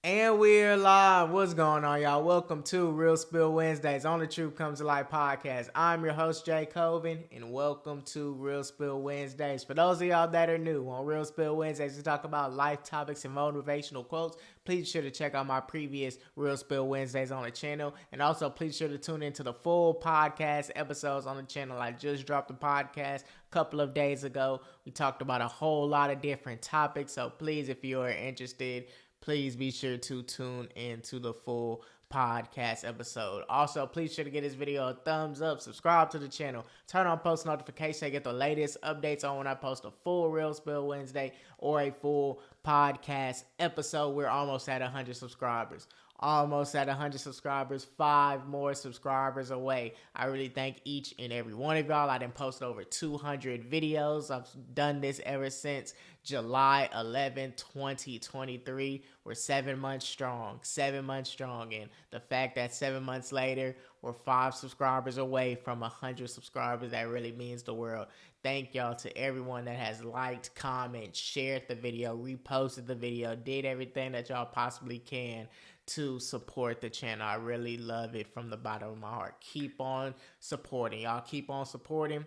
And we're live. What's going on, y'all? Welcome to Real Spill Wednesdays on the Truth Comes to Light podcast. I'm your host, Jay Coven, and welcome to Real Spill Wednesdays. For those of y'all that are new, on Real Spill Wednesdays, we talk about life topics and motivational quotes. Please be sure to check out my previous Real Spill Wednesdays on the channel. And also, please be sure to tune into the full podcast episodes on the channel. I just dropped a podcast a couple of days ago. We talked about a whole lot of different topics. So please, if you are interested, please be sure to tune into the full podcast episode. Also, please be sure to give this video a thumbs up, subscribe to the channel, turn on post notifications to get the latest updates on when I post a full Real Spill Wednesday or a full podcast episode. We're almost at 100 subscribers. Almost at 100 subscribers, 5 more subscribers away. I really thank each and every one of y'all. I done posted over 200 videos. I've done this ever since July 11, 2023. We're 7 months strong. 7 months strong. And the fact that 7 months later, we're 5 subscribers away from 100 subscribers, that really means the world. Thank y'all to everyone that has liked, commented, shared the video, reposted the video, did everything that y'all possibly can to support the channel. I really love it from the bottom of my heart. Keep on supporting. Y'all keep on supporting.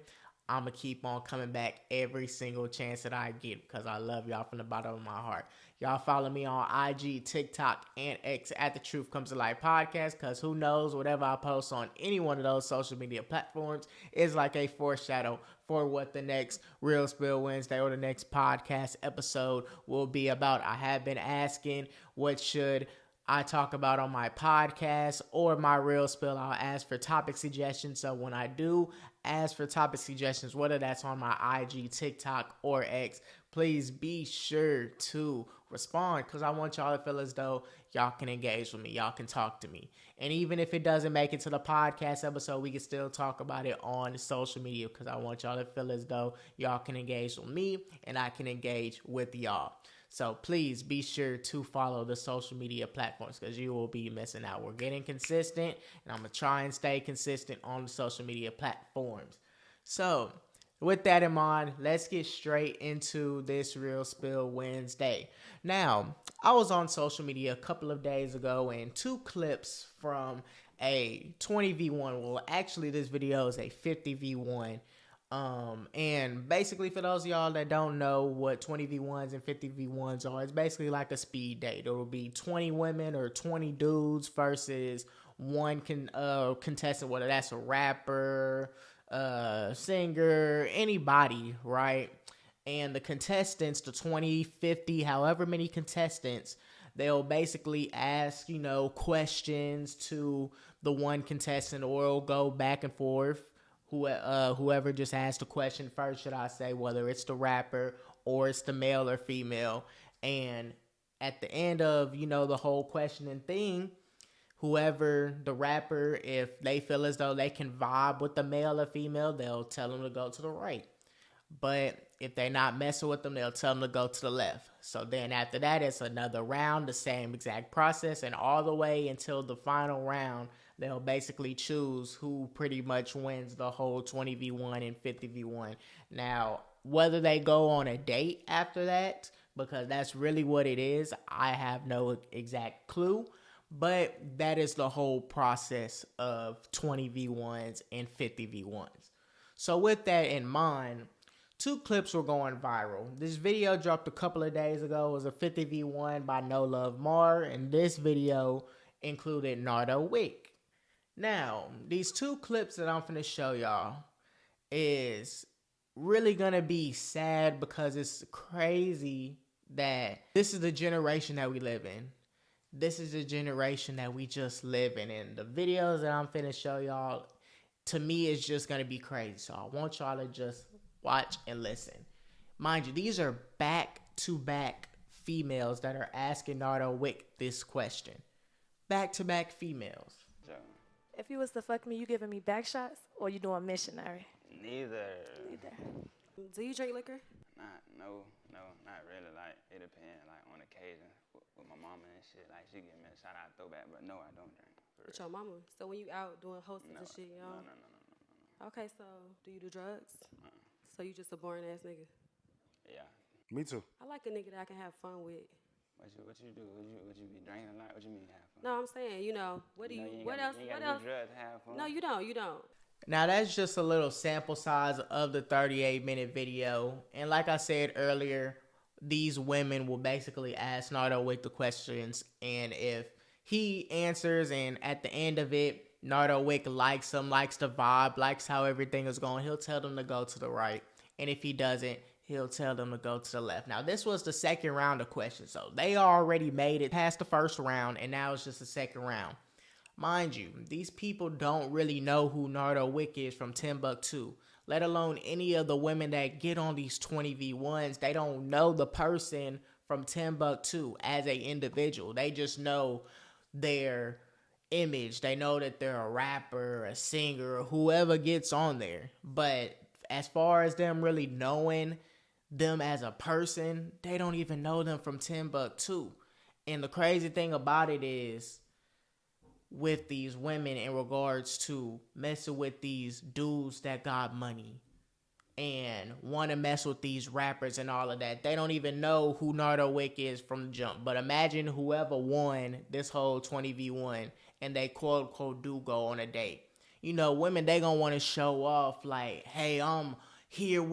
I'm going to keep on coming back every single chance that I get because I love y'all from the bottom of my heart. Y'all follow me on IG, TikTok, and X at The Truth Comes to Light podcast because who knows, whatever I post on any one of those social media platforms is like a foreshadow for what the next Real Spill Wednesday or the next podcast episode will be about. I have been asking what should I talk about on my podcast or my Real Spill. I'll ask for topic suggestions. So when I do ask for topic suggestions, whether that's on my IG, TikTok, or X, please be sure to respond because I want y'all to feel as though y'all can engage with me. Y'all can talk to me. And even if it doesn't make it to the podcast episode, we can still talk about it on social media because I want y'all to feel as though y'all can engage with me and I can engage with y'all. So please be sure to follow the social media platforms because you will be missing out. We're getting consistent, and I'm going to try and stay consistent on the social media platforms. So with that in mind, let's get straight into this Real Spill Wednesday. Now, I was on social media a couple of days ago, and 2 clips from a 20v1. Well, actually, this video is a 50v1. And basically for those of y'all that don't know what 20v1s and 50v1s are, it's basically like a speed date. It will be 20 women or 20 dudes versus one contestant, whether that's a rapper, singer, anybody, right? And the contestants, the 20, 50, however many contestants, they'll basically ask, questions to the one contestant, or it'll go back and forth. Whoever just asked a question first, should I say, whether it's the rapper or it's the male or female. And at the end of, the whole questioning thing, whoever the rapper, if they feel as though they can vibe with the male or female, they'll tell them to go to the right. But if they're not messing with them, they'll tell them to go to the left. So then after that, it's another round, the same exact process, and all the way until the final round, they'll basically choose who pretty much wins the whole 20v1 and 50v1. Now, whether they go on a date after that, because that's really what it is, I have no exact clue. But that is the whole process of 20v1s and 50v1s. So with that in mind, 2 clips were going viral. This video dropped a couple of days ago. It was a 50v1 by No Love Mar, and this video included Nardo Wick. Now, these 2 clips that I'm finna show y'all is really gonna be sad because it's crazy that this is the generation that we live in. This is the generation that we just live in. And the videos that I'm finna show y'all, to me, is just gonna be crazy. So I want y'all to just watch and listen. Mind you, these are back-to-back females that are asking Nardo Wick this question. Back-to-back females. If you was to fuck me, you giving me back shots or you doing missionary? Neither. Do you drink liquor? No, not really. Like, it depends, like, on occasion with my mama and shit. Like, she give me a shout out throwback, but no, I don't drink. With your mama? So when you out doing hostess and shit, No. Okay, so do you do drugs? So you just a boring ass nigga? Yeah. Me too. I like a nigga that I can have fun with. What you do? What you be drinking a lot? What you mean have fun? No, I'm saying, what do you, What else? You ain't What gotta else? do drugs to have fun. No, you don't. You don't. Now that's just a little sample size of the 38-minute video. And like I said earlier, these women will basically ask Nardo Wick the questions, and if he answers and at the end of it, Nardo Wick likes him, likes the vibe, likes how everything is going, he'll tell them to go to the right. And if he doesn't, he'll tell them to go to the left. Now, this was the second round of questions, so they already made it past the first round, and now it's just the second round. Mind you, these people don't really know who Nardo Wick is from Timbuktu, let alone any of the women that get on these 20v1s. They don't know the person from Timbuktu as an individual. They just know their image. They know that they're a rapper, a singer, or whoever gets on there. But as far as them really knowing them as a person, they don't even know them from Timbuktu. And the crazy thing about it is, with these women in regards to messing with these dudes that got money and want to mess with these rappers and all of that, they don't even know who Nardo Wick is from the jump. But imagine whoever won this whole 20v1 and they quote unquote do go on a date. Women, they gonna want to show off like, hey, I'm here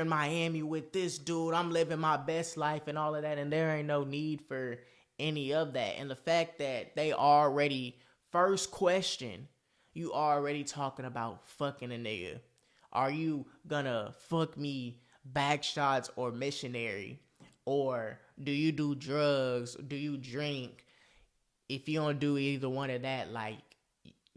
in Miami with this dude, I'm living my best life and all of that, and there ain't no need for any of that. And the fact that they already, first question, you already talking about fucking a nigga. Are you gonna fuck me back shots or missionary? Or do you do drugs? Do you drink? If you don't do either one of that, like,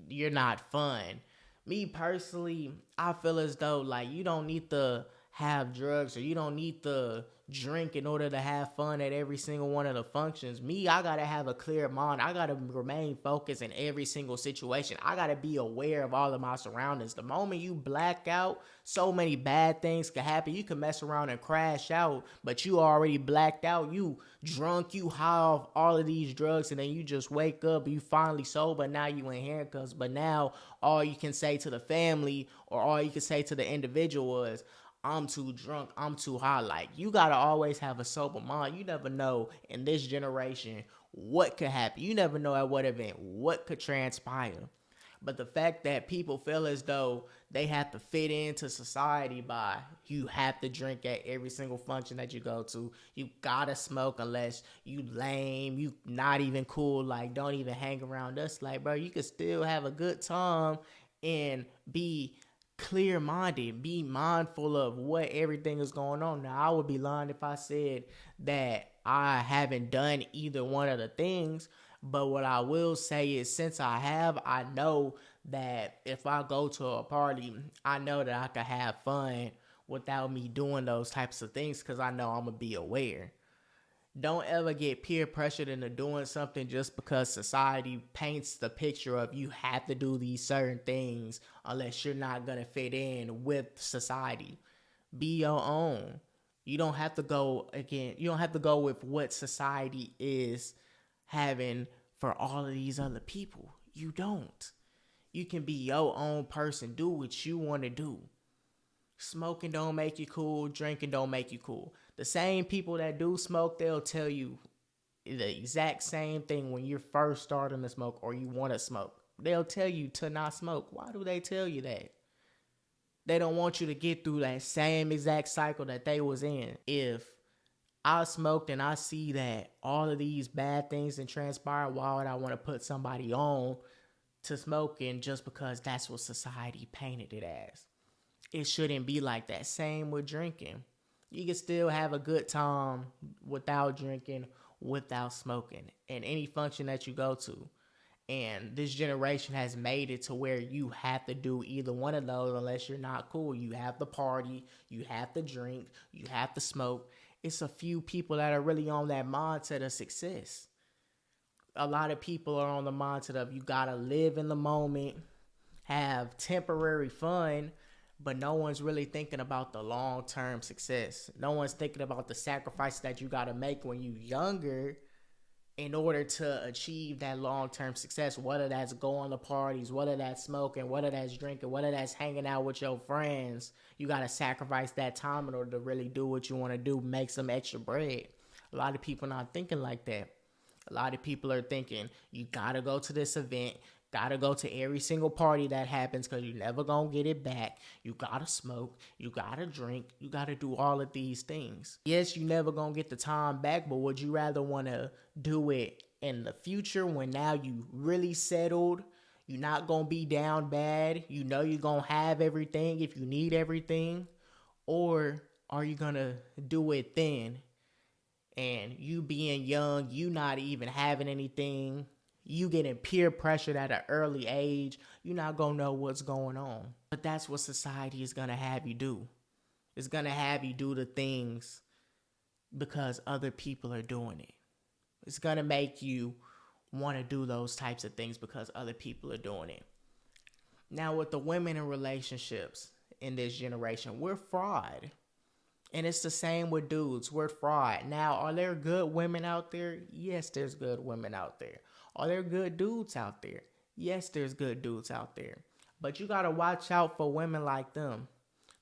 you're not fun. Me personally, I feel as though like you don't need to have drugs or you don't need to drink in order to have fun at every single one of the functions. Me, I gotta have a clear mind. I gotta remain focused in every single situation. I gotta be aware of all of my surroundings. The moment you black out, so many bad things can happen. You can mess around and crash out, but you already blacked out. You drunk, you high off all of these drugs, and then you just wake up, you finally sober, now you in handcuffs. But now all you can say to the family or all you can say to the individual is, I'm too drunk, I'm too high. Like, you gotta always have a sober mind. You never know in this generation what could happen. You never know at what event what could transpire. But the fact that people feel as though they have to fit into society by you have to drink at every single function that you go to. You gotta smoke unless you lame, you not even cool, like don't even hang around us. Like, bro, you can still have a good time and be clear-minded, be mindful of what everything is going on. Now, I would be lying if I said that I haven't done either one of the things, but what I will say is since I have, I know that if I go to a party, I know that I can have fun without me doing those types of things because I know I'm going to be aware. Don't ever get peer pressured into doing something just because society paints the picture of you have to do these certain things unless you're not going to fit in with society. Be your own. You don't have to go with what society is having for all of these other people. You don't. You can be your own person. Do what you want to do. Smoking don't make you cool. Drinking don't make you cool. The same people that do smoke, they'll tell you the exact same thing when you're first starting to smoke or you want to smoke. They'll tell you to not smoke. Why do they tell you that? They don't want you to get through that same exact cycle that they was in. If I smoked and I see that all of these bad things and transpire, why would I want to put somebody on to smoking just because that's what society painted it as? It shouldn't be like that. Same with drinking. You can still have a good time without drinking, without smoking, in any function that you go to. And this generation has made it to where you have to do either one of those unless you're not cool. You have to party, you have to drink, you have to smoke. It's a few people that are really on that mindset of success. A lot of people are on the mindset of you gotta live in the moment, have temporary fun, but no one's really thinking about the long-term success. No one's thinking about the sacrifices that you got to make when you're younger in order to achieve that long-term success, whether that's going to parties, whether that's smoking, whether that's drinking, whether that's hanging out with your friends. You got to sacrifice that time in order to really do what you want to do, make some extra bread. A lot of people not thinking like that. A lot of people are thinking, you gotta go to this event, gotta go to every single party that happens because you never gonna get it back. You gotta smoke, you gotta drink, you gotta do all of these things. Yes, you never gonna get the time back, but would you rather want to do it in the future when now you really settled? You're not gonna be down bad. You know you're gonna have everything if you need everything. Or are you gonna do it then? And you being young, you not even having anything, you getting peer pressured at an early age, you're not going to know what's going on. But that's what society is going to have you do. It's going to have you do the things because other people are doing it. It's going to make you want to do those types of things because other people are doing it. Now, with the women in relationships in this generation, we're fraud. And it's the same with dudes. We're fraud. Now, are there good women out there? Yes, there's good women out there. Are there good dudes out there? Yes, there's good dudes out there. But you got to watch out for women like them.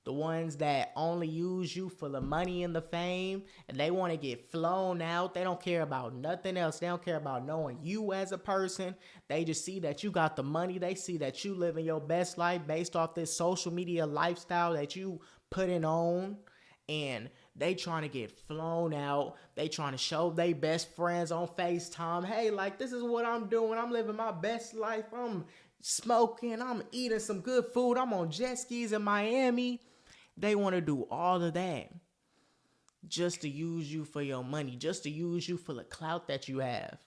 The ones that only use you for the money and the fame, and they want to get flown out. They don't care about nothing else. They don't care about knowing you as a person. They just see that you got the money. They see that you living your best life based off this social media lifestyle that you putting on. And they trying to get flown out. They trying to show their best friends on FaceTime. Hey, like, this is what I'm doing. I'm living my best life. I'm smoking. I'm eating some good food. I'm on jet skis in Miami. They want to do all of that just to use you for your money, just to use you for the clout that you have.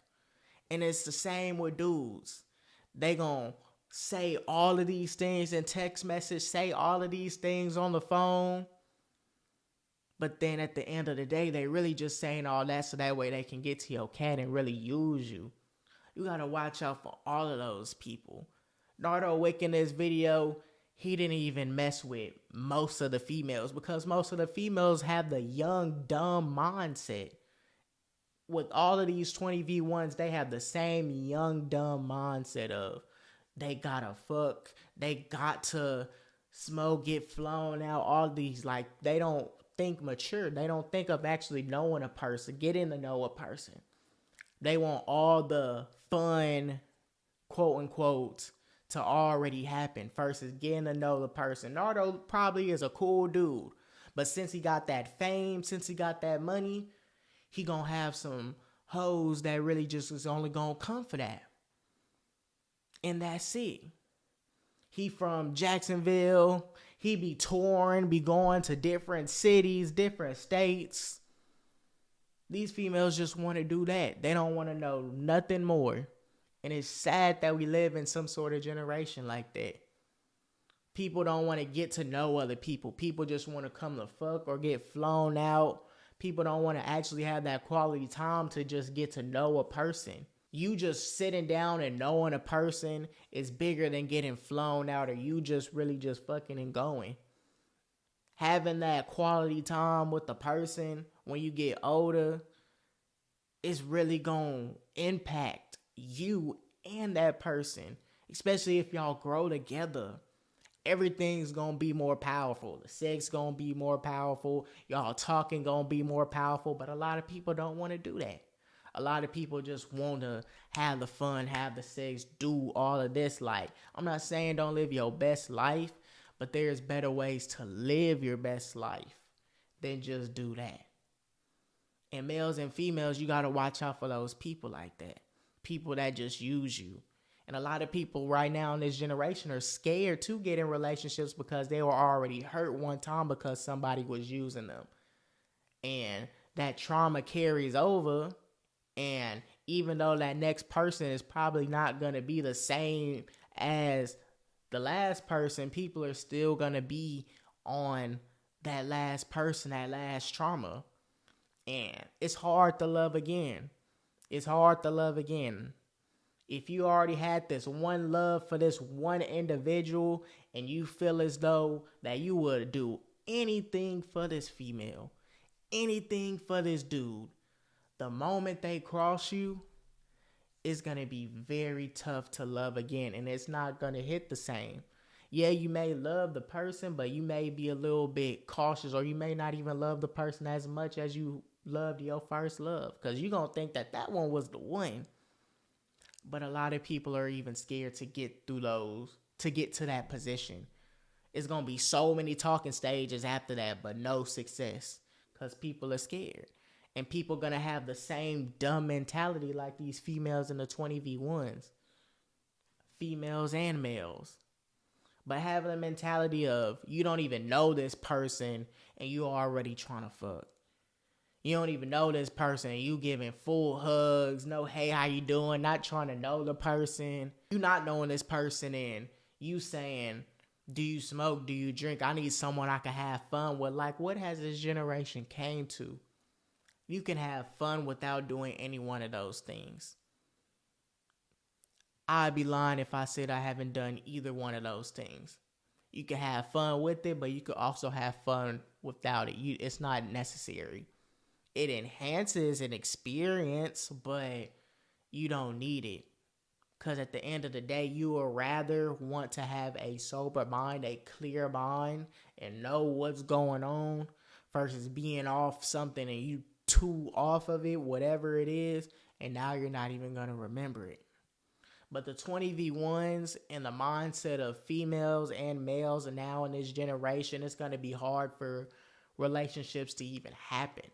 And it's the same with dudes. They gonna say all of these things in text message, say all of these things on the phone. But then at the end of the day, they really just saying all that so that way they can get to your cat and really use you. You got to watch out for all of those people. Nardo Wick in this video, he didn't even mess with most of the females because most of the females have the young, dumb mindset. With all of these 20v1s, they have the same young, dumb mindset of they gotta fuck, they got to smoke, get flown out, all these, like, they don't think mature. They don't think of actually knowing a person, getting to know a person. They want all the fun, quote unquote, to already happen versus getting to know the person. Nardo probably is a cool dude, but since he got that fame, since he got that money, he gonna have some hoes that really just is only gonna come for that. And that's it. He from Jacksonville. He be touring, be going to different cities, different states. These females just want to do that. They don't want to know nothing more. And it's sad that we live in some sort of generation like that. People don't want to get to know other people. People just want to come to fuck or get flown out. People don't want to actually have that quality time to just get to know a person. You just sitting down and knowing a person is bigger than getting flown out or you just really just fucking and going. Having that quality time with the person when you get older is really going to impact you and that person, especially if y'all grow together. Everything's going to be more powerful. The sex going to be more powerful. Y'all talking going to be more powerful, but a lot of people don't want to do that. A lot of people just want to have the fun, have the sex, do all of this. Like, I'm not saying don't live your best life, but there's better ways to live your best life than just do that. And males and females, you got to watch out for those people like that. People that just use you. And a lot of people right now in this generation are scared to get in relationships because they were already hurt one time because somebody was using them. And that trauma carries over. And even though that next person is probably not going to be the same as the last person, people are still going to be on that last person, that last trauma. And it's hard to love again. It's hard to love again. If you already had this one love for this one individual and you feel as though that you would do anything for this female, anything for this dude, the moment they cross you, it's going to be very tough to love again. And it's not going to hit the same. Yeah, you may love the person, but you may be a little bit cautious or you may not even love the person as much as you loved your first love, because you're going to think that one was the one. But a lot of people are even scared to get through those, to get to that position. It's going to be so many talking stages after that, but no success, because people are scared. And people going to have the same dumb mentality like these females in the 20v1s. Females and males. But having a mentality of you don't even know this person and you already trying to fuck. You don't even know this person and you giving full hugs, no hey how you doing, not trying to know the person. You not knowing this person and you saying, do you smoke, do you drink, I need someone I can have fun with. Like, what has this generation came to? You can have fun without doing any one of those things. I'd be lying if I said I haven't done either one of those things. You can have fun with it, but you could also have fun without it. It's not necessary. It enhances an experience, but you don't need it. Because at the end of the day, you would rather want to have a sober mind, a clear mind, and know what's going on versus being off something and you too off of it, whatever it is, and now you're not even going to remember it. But the 20v1s and the mindset of females and males and now in this generation, it's going to be hard for relationships to even happen.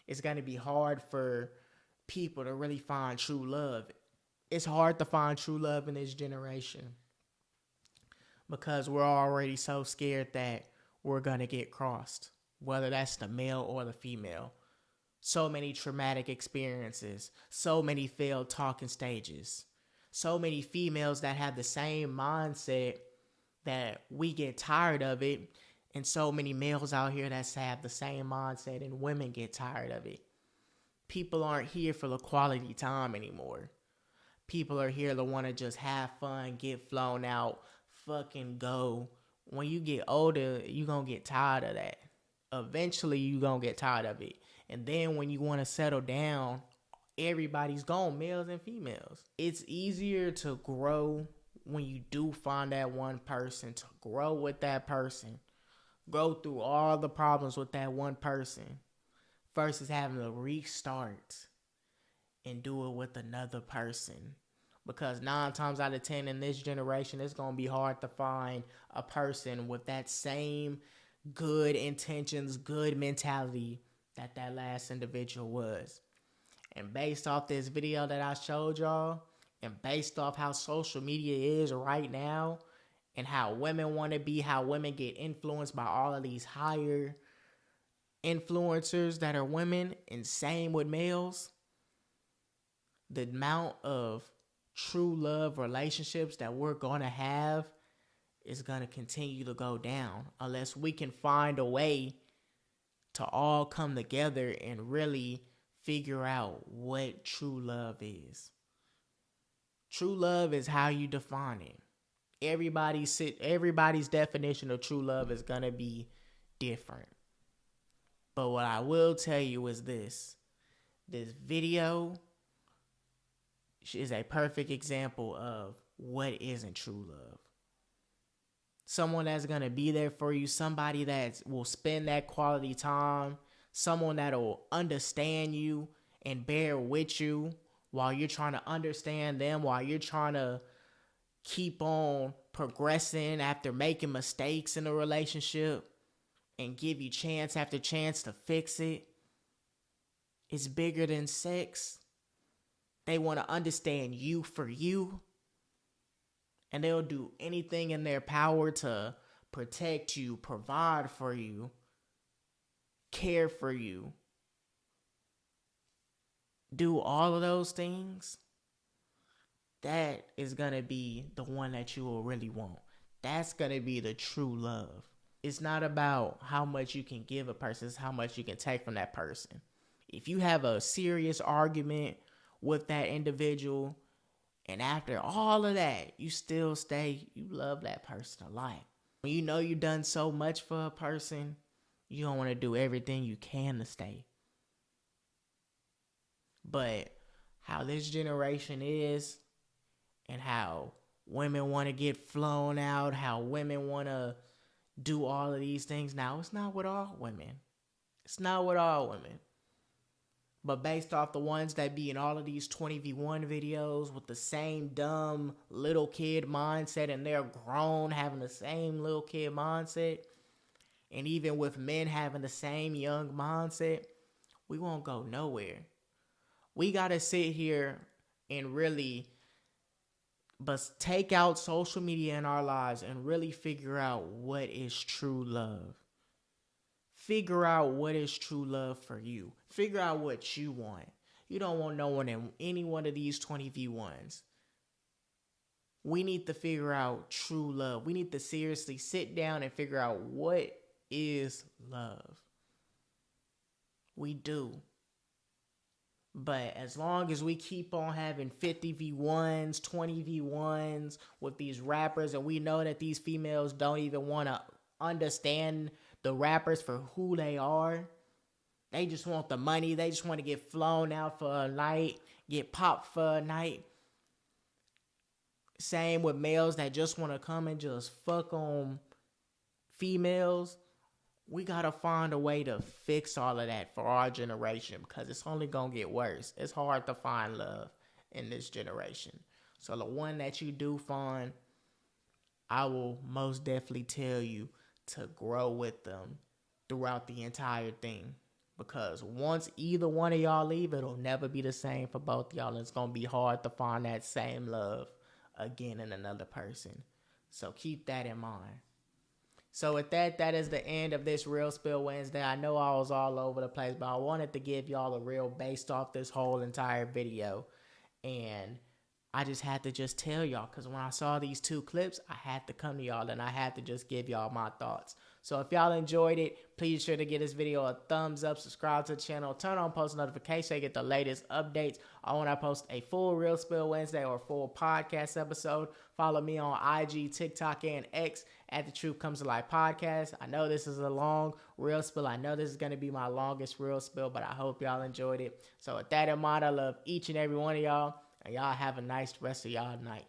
It's going to be hard for people to really find true love. It's hard to find true love in this generation because we're already so scared that we're going to get crossed, whether that's the male or the female. So many traumatic experiences, so many failed talking stages, so many females that have the same mindset that we get tired of it, and so many males out here that have the same mindset and women get tired of it. People aren't here for the quality time anymore. People are here to want to just have fun, get flown out, fucking go. When you get older, you're going to get tired of that. Eventually, you're going to get tired of it. And then when you want to settle down, everybody's gone, males and females. It's easier to grow when you do find that one person, to grow with that person, go through all the problems with that one person versus having to restart and do it with another person. Because 9 times out of 10 in this generation, it's going to be hard to find a person with that same good intentions, good mentality that last individual was. And based off this video that I showed y'all, and based off how social media is right now, and how women want to be, how women get influenced by all of these higher influencers that are women, and same with males, the amount of true love relationships that we're going to have is going to continue to go down unless we can find a way to all come together and really figure out what true love is. True love is how you define it. Everybody's definition of true love is going to be different. But what I will tell you is this video is a perfect example of what isn't true love. Someone that's going to be there for you, somebody that will spend that quality time, someone that will understand you and bear with you while you're trying to understand them, while you're trying to keep on progressing after making mistakes in a relationship and give you chance after chance to fix it. It's bigger than sex. They want to understand you for you. And they'll do anything in their power to protect you, provide for you, care for you. Do all of those things. That is going to be the one that you will really want. That's going to be the true love. It's not about how much you can give a person, it's how much you can take from that person. If you have a serious argument with that individual, and after all of that, you still stay, you love that person a lot. When you know you've done so much for a person, you don't want to do everything you can to stay. But how this generation is, and how women want to get flown out, how women want to do all of these things now, it's not with all women. It's not with all women. But based off the ones that be in all of these 20v1 videos with the same dumb little kid mindset, and they're grown having the same little kid mindset, and even with men having the same young mindset, we won't go nowhere. We got to sit here and really take out social media in our lives and really figure out what is true love. Figure out what is true love for you. Figure out what you want. You don't want no one in any one of these 20v1s. We need to figure out true love. We need to seriously sit down and figure out what is love. We do. But as long as we keep on having 50v1s, 20v1s with these rappers, and we know that these females don't even want to understand the rappers for who they are. They just want the money. They just want to get flown out for a night, get popped for a night. Same with males that just want to come and just fuck on females. We got to find a way to fix all of that for our generation, because it's only going to get worse. It's hard to find love in this generation. So the one that you do find, I will most definitely tell you to grow with them throughout the entire thing. Because once either one of y'all leave, it'll never be the same for both y'all. And it's going to be hard to find that same love again in another person. So keep that in mind. So with that, that is the end of this Real Spill Wednesday. I know I was all over the place, but I wanted to give y'all a real based off this whole entire video. And I just had to just tell y'all, because when I saw these two clips, I had to come to y'all and I had to just give y'all my thoughts. So if y'all enjoyed it, please sure to give this video a thumbs up, subscribe to the channel, turn on post notifications so you get the latest updates on when I post a full Real Spill Wednesday or full podcast episode. Follow me on IG, TikTok, and X at The Truth Comes to Life Podcast. I know this is a long Real Spill. I know this is going to be my longest Real Spill, but I hope y'all enjoyed it. So with that in mind, I love each and every one of y'all. And y'all have a nice rest of y'all night.